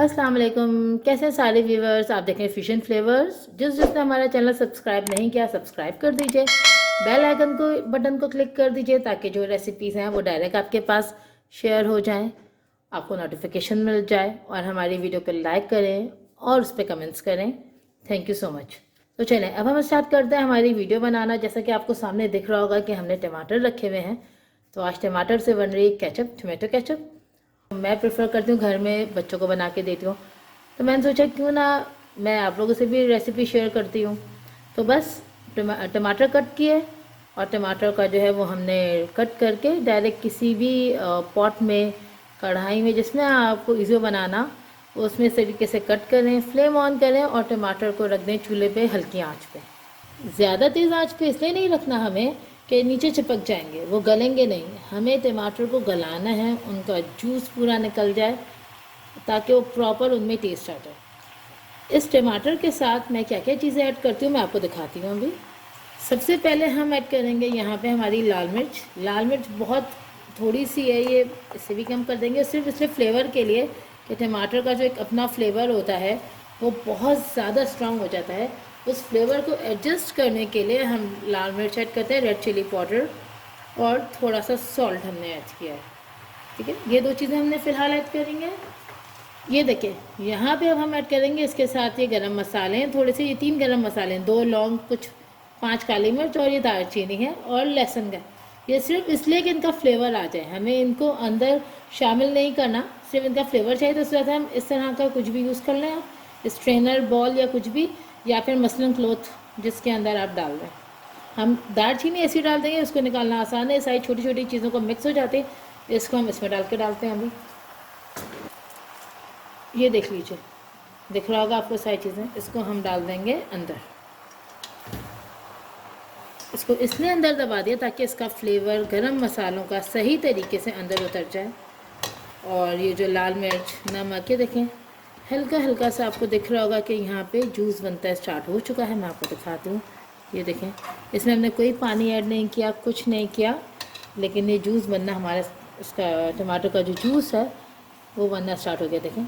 अस्सलाम वालेकुम। कैसे हैं सारे व्यूवर्स। आप देखें फ्यूजन फ्लेवर्स। जिसने हमारा चैनल सब्सक्राइब नहीं किया सब्सक्राइब कर दीजिए, बेल आइकन को बटन को क्लिक कर दीजिए ताकि जो रेसिपीज़ हैं वो डायरेक्ट आपके पास शेयर हो जाएं, आपको नोटिफिकेशन मिल जाए। और हमारी वीडियो को लाइक करें और उस पर कमेंट्स करें। Thank you so much. तो चलें अब हम स्टार्ट करते हैं हमारी वीडियो बनाना। जैसा कि आपको सामने दिख रहा होगा कि हमने टमाटर रखे हुए हैं, तो आज टमाटर से बन रही केचप, टमाटो केचप। मैं प्रेफर करती हूँ घर में बच्चों को बना के देती हूँ, तो मैंने सोचा क्यों ना मैं आप लोगों से भी रेसिपी शेयर करती हूँ। तो बस टमाटर कट किए और टमाटर का जो है वो हमने कट करके डायरेक्ट किसी भी पॉट में, कढ़ाई में, जिसमें आपको ईज़ी बनाना उसमें इस तरीके से कट करें, फ्लेम ऑन करें और टमाटर को रख दें चूल्हे पे हल्की आंच पे। ज़्यादा तेज़ आंच पे इसलिए नहीं रखना हमें कि नीचे चिपक जाएंगे, वो गलेंगे नहीं। हमें टमाटर को गलाना है, उनका जूस पूरा निकल जाए ताकि वो प्रॉपर उनमें टेस्ट आ जाए। इस टमाटर के साथ मैं क्या क्या चीज़ें ऐड करती हूँ मैं आपको दिखाती हूँ अभी। सबसे पहले हम ऐड करेंगे यहाँ पे हमारी लाल मिर्च। लाल मिर्च बहुत थोड़ी सी है, ये इससे भी कम कर देंगे, सिर्फ इसलिए फ्लेवर के लिए कि टमाटर का जो एक अपना फ्लेवर होता है वो बहुत ज़्यादा स्ट्रांग हो जाता है। उस फ्लेवर को एडजस्ट करने के लिए हम लाल मिर्च ऐड करते हैं, रेड चिली पाउडर और थोड़ा सा सॉल्ट हमने ऐड किया है। ठीक है, ये दो चीज़ें हमने फ़िलहाल ऐड करेंगे। ये देखिए यहाँ पे अब हम ऐड करेंगे इसके साथ ये गरम मसाले हैं थोड़े से, ये 3 गरम मसाले हैं, 2 लौंग, कुछ 5 काली मिर्च और ये दालचीनी है और लहसुन का। ये सिर्फ इसलिए कि इनका फ्लेवर आ जाए, हमें इनको अंदर शामिल नहीं करना, सिर्फ इनका फ्लेवर चाहिए। तो उसके साथ हम इस तरह का कुछ भी यूज़ कर लें, आप स्ट्रेनर बॉल या कुछ भी, या फिर मसलन क्लॉथ जिसके अंदर आप डाल दें। हम दालचीनी ऐसी डाल देंगे, उसको निकालना आसान है, सारी छोटी छोटी चीज़ों को मिक्स हो जाते हैं। इसको हम इसमें डाल के डालते हैं अभी। ये देख लीजिए, दिख रहा होगा आपको सारी चीज़ें। इसको हम डाल देंगे अंदर। इसको इसलिए अंदर दबा दिया ताकि इसका फ्लेवर गरम मसालों का सही तरीके से अंदर उतर जाए। और ये जो लाल मिर्च, नमक, ये देखें हल्का हल्का सा आपको दिख रहा होगा कि यहाँ पे जूस बनता है, स्टार्ट हो चुका है। मैं आपको दिखाती हूँ, ये देखें इसमें हमने कोई पानी ऐड नहीं किया, कुछ नहीं किया, लेकिन ये जूस बनना हमारा, इसका टमाटर का जो जूस है वो बनना स्टार्ट हो गया। देखें,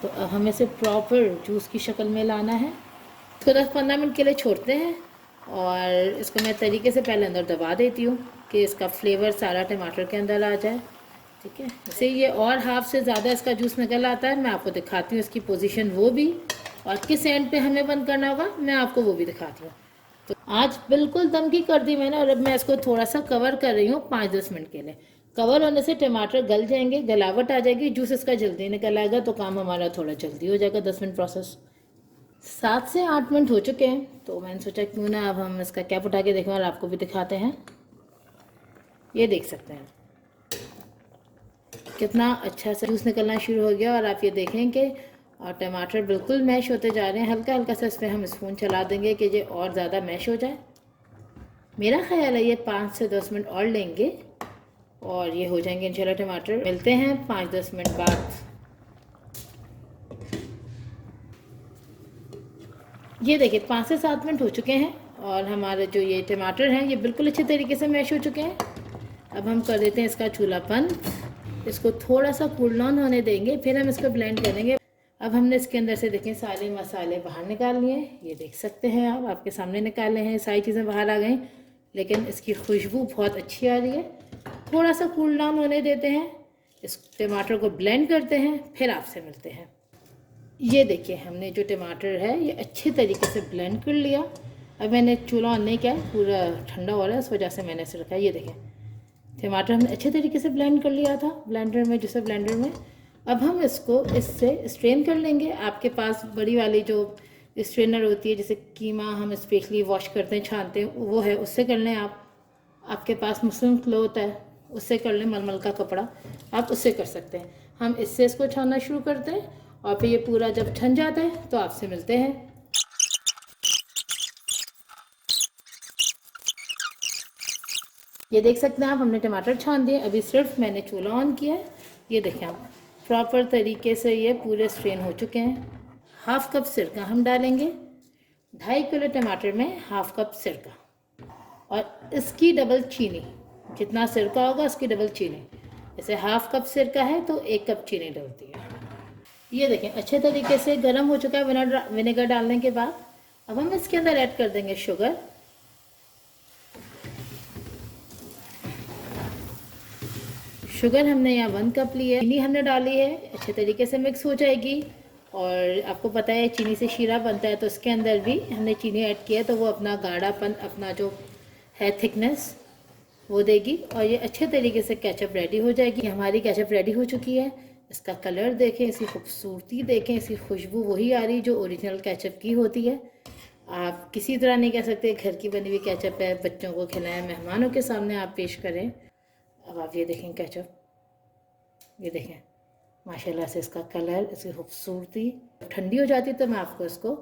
तो अब हमें इसे प्रॉपर जूस की शक्ल में लाना है। इसको 10-15 मिनट के लिए छोड़ते हैं और इसको मैं तरीके से पहले अंदर दबा देती हूँ कि इसका फ्लेवर सारा टमाटर के अंदर आ जाए। ठीक है, इसे ये और हाफ से ज़्यादा इसका जूस निकल आता है। मैं आपको दिखाती हूँ इसकी पोजीशन वो भी, और किस एंड पे हमें बंद करना होगा मैं आपको वो भी दिखाती हूँ। तो आज बिल्कुल दम की कर दी मैंने, और अब मैं इसको थोड़ा सा कवर कर रही हूँ 5-10 मिनट के लिए। कवर होने से टमाटर गल जाएंगे, गलावट आ जाएगी, जूस इसका जल्दी निकल आएगा, तो काम हमारा थोड़ा जल्दी हो जाएगा। 10 मिनट प्रोसेस। 7 से 8 मिनट हो चुके हैं, तो मैंने सोचा क्यों ना अब हम इसका कैप उठा के देखें और आपको भी दिखाते हैं। ये देख सकते हैं कितना अच्छा सा जूस निकलना शुरू हो गया, और आप ये देखें कि और टमाटर बिल्कुल मैश होते जा रहे हैं। हल्का हल्का सा इस पर हम स्पून चला देंगे कि ये और ज़्यादा मैश हो जाए। मेरा ख्याल है ये 5 से 10 मिनट और लेंगे और ये हो जाएंगे इंशाल्लाह टमाटर। मिलते हैं 5-10 मिनट बाद। ये देखिए 5 से 7 मिनट हो चुके हैं और हमारे जो ये टमाटर हैं ये बिल्कुल अच्छे तरीके से मैश हो चुके हैं। अब हम कर देते हैं इसका चूल्हा बंद, इसको थोड़ा सा कूल डाउन होने देंगे, फिर हम इसको ब्लेंड करेंगे। अब हमने इसके अंदर से देखें सारे मसाले बाहर निकाल लिए, ये देख सकते हैं आप, आपके सामने निकाले हैं, सारी चीज़ें बाहर आ गई, लेकिन इसकी खुशबू बहुत अच्छी आ रही है। थोड़ा सा कूल डाउन होने देते हैं, इस टमाटर को ब्लेंड करते हैं, फिर आपसे मिलते हैं। ये देखिए हमने जो टमाटर है ये अच्छे तरीके से ब्लेंड कर लिया। अब मैंने चूल्हा ऑन नहीं किया, पूरा ठंडा हो रहा है, इस वजह से मैंने इसे रखा है। ये देखें टमाटर हमने अच्छे तरीके से ब्लेंड कर लिया था ब्लेंडर में, जैसे ब्लेंडर में। अब हम इसको इससे स्ट्रेन कर लेंगे। आपके पास बड़ी वाली जो स्ट्रेनर होती है, जैसे कीमा हम स्पेशली वॉश करते हैं, छानते हैं, वो है, उससे कर लें आप। आपके पास मुस्लिम क्लॉथ है उससे कर लें, मलमल का कपड़ा, आप उससे कर सकते हैं। हम इससे इसको छानना शुरू करते हैं और फिर ये पूरा जब छन जाता है तो आपसे मिलते हैं। ये देख सकते हैं आप, हमने टमाटर छान दिए। अभी सिर्फ मैंने चूल्हा ऑन किया है। ये देखें आप, प्रॉपर तरीके से ये पूरे स्ट्रेन हो चुके हैं। हाफ कप सिरका हम डालेंगे, 2.5 किलो टमाटर में हाफ कप सिरका, और इसकी डबल चीनी, जितना सिरका होगा उसकी डबल चीनी। जैसे हाफ कप सिरका है तो 1 कप चीनी डलती है। ये देखें अच्छे तरीके से गर्म हो चुका है विनेगर डालने के बाद। अब हम इसके अंदर ऐड कर देंगे शुगर। शुगर हमने यहाँ 1 कप ली है। चीनी हमने डाली है, अच्छे तरीके से मिक्स हो जाएगी। और आपको पता है चीनी से शीरा बनता है, तो इसके अंदर भी हमने चीनी ऐड किया है, तो वो अपना गाढ़ापन, अपना जो है थिकनेस वो देगी। और ये अच्छे तरीके से केचप रेडी हो जाएगी। हमारी केचप रेडी हो चुकी है। इसका कलर देखें, इसकी खूबसूरती देखें, इसकी खुशबू वही आ रही जो ओरिजिनल केचप की होती है। आप किसी तरह नहीं कह सकते घर की बनी हुई केचप है, बच्चों को खिलाएं, मेहमानों के सामने आप पेश करें। अब आप ये देखें केचप, ये देखें माशाल्लाह से इसका कलर, इसकी खूबसूरती। ठंडी हो जाती तो मैं आपको इसको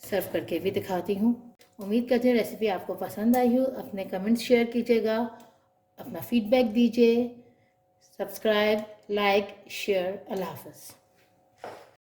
सर्व करके भी दिखाती हूँ। उम्मीद करती हूँ रेसिपी आपको पसंद आई हो। अपने कमेंट्स शेयर कीजिएगा, अपना फीडबैक दीजिए। Subscribe, like, share. अल्लाह हाफ़िज़।